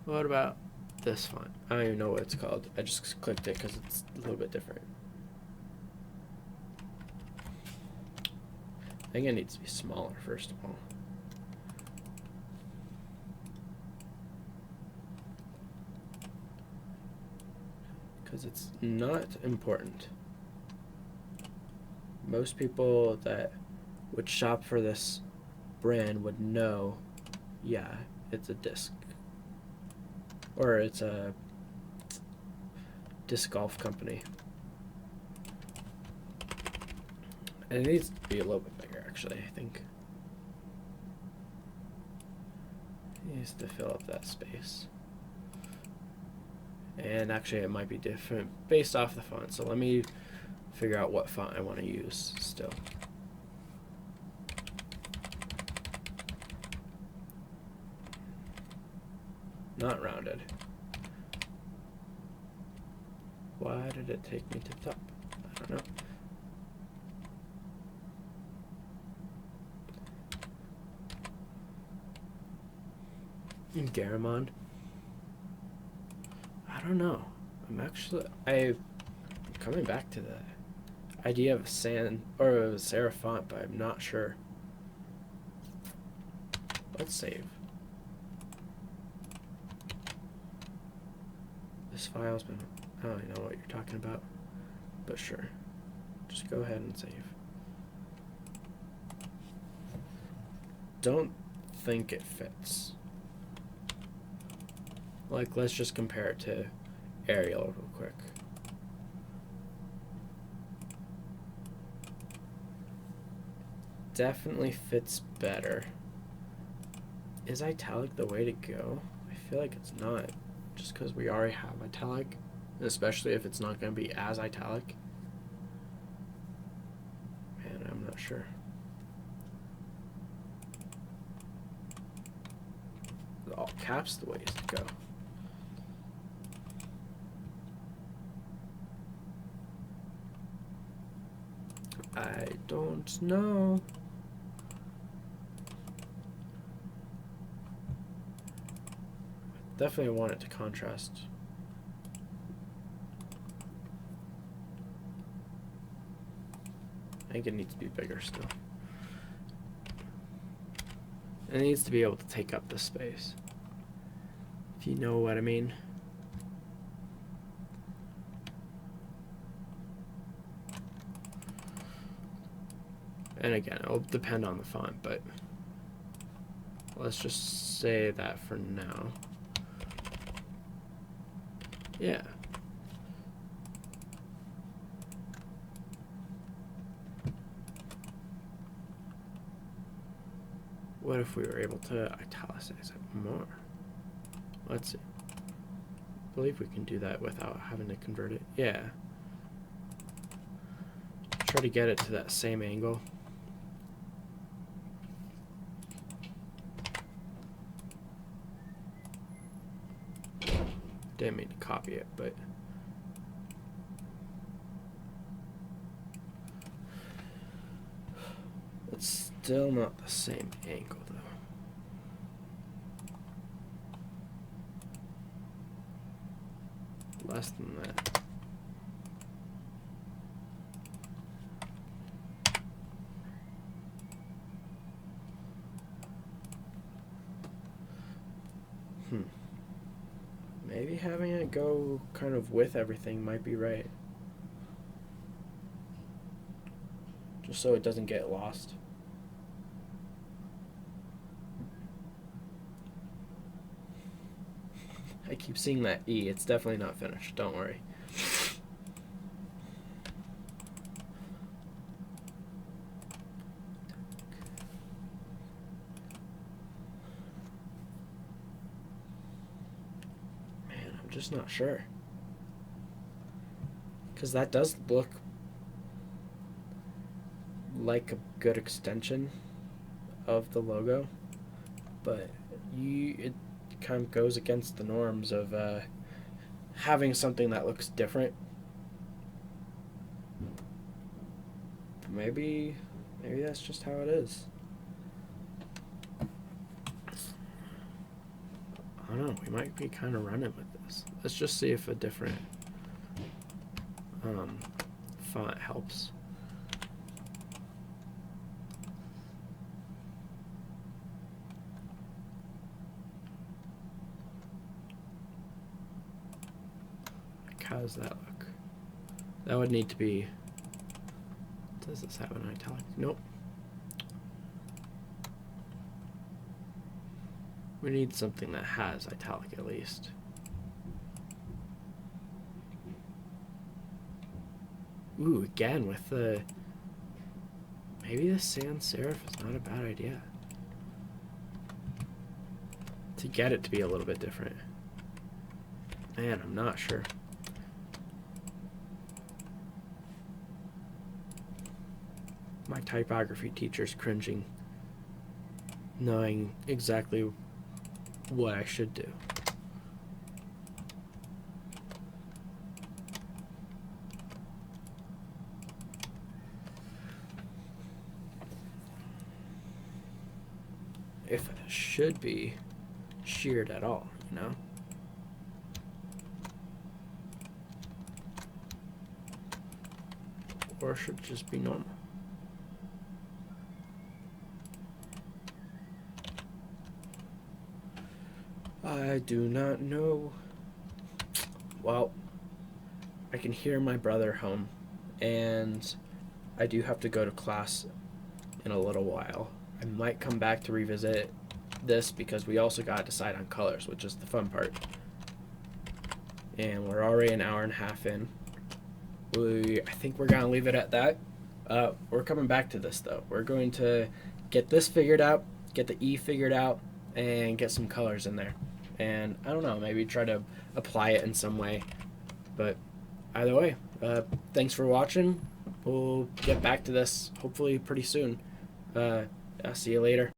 What about this font? I don't even know what it's called. I just clicked it because it's a little bit different. I think it needs to be smaller, first of all. Because it's not important. Most people that would shop for this brand would know, yeah, it's a disc. Or it's a disc golf company. And it needs to be a little bit bigger, actually. actually, I think. It needs to fill up that space. And actually it might be different based off the font, so let me figure out what font I want to use still. Not rounded. Why did it take me to the top? I don't know. Garamond. I don't know. I'm coming back to the idea of a sans or a serif font, but I'm not sure. Let's save. This file's been, I don't know what you're talking about, but sure. Just go ahead and save. Don't think it fits. Like, let's just compare it to Arial real quick. Definitely fits better. Is italic the way to go? I feel like it's not, just because we already have italic, especially if it's not going to be as italic. Man, I'm not sure. All caps the ways to go. I don't know. Definitely want it to contrast. I think it needs to be bigger still. It needs to be able to take up the space. If you know what I mean. And again, it'll depend on the font, but let's just say that for now. Yeah. What if we were able to italicize it more? Let's see. I believe we can do that without having to convert it. Yeah. Try to get it to that same angle. Didn't mean to copy it, but it's still not the same angle though. Less than that. Maybe having it go kind of with everything might be right. Just so it doesn't get lost. I keep seeing that E. It's definitely not finished. Don't worry. Just not sure, because that does look like a good extension of the logo, but it kind of goes against the norms of having something that looks different. Maybe that's just how it is. I don't know, we might be kind of running with this. Let's just see if a different font helps. How does that look? That would need to be... Does this have an italic? Nope. We need something that has italic at least. Ooh, again with the Maybe the sans serif is not a bad idea. To get it to be a little bit different. Man, I'm not sure. My typography teacher's cringing, knowing exactly what I should do. If it should be sheared at all, you know? Or should it just be normal? I do not know. Well, I can hear my brother home, and I do have to go to class in a little while. I might come back to revisit this because we also got to decide on colors, which is the fun part. And we're already an hour and a half in. I think we're gonna leave it at that. We're coming back to this though. We're going to get this figured out, get the E figured out, and get some colors in there. And I don't know, maybe try to apply it in some way. But either way, thanks for watching. We'll get back to this hopefully pretty soon. I'll see you later.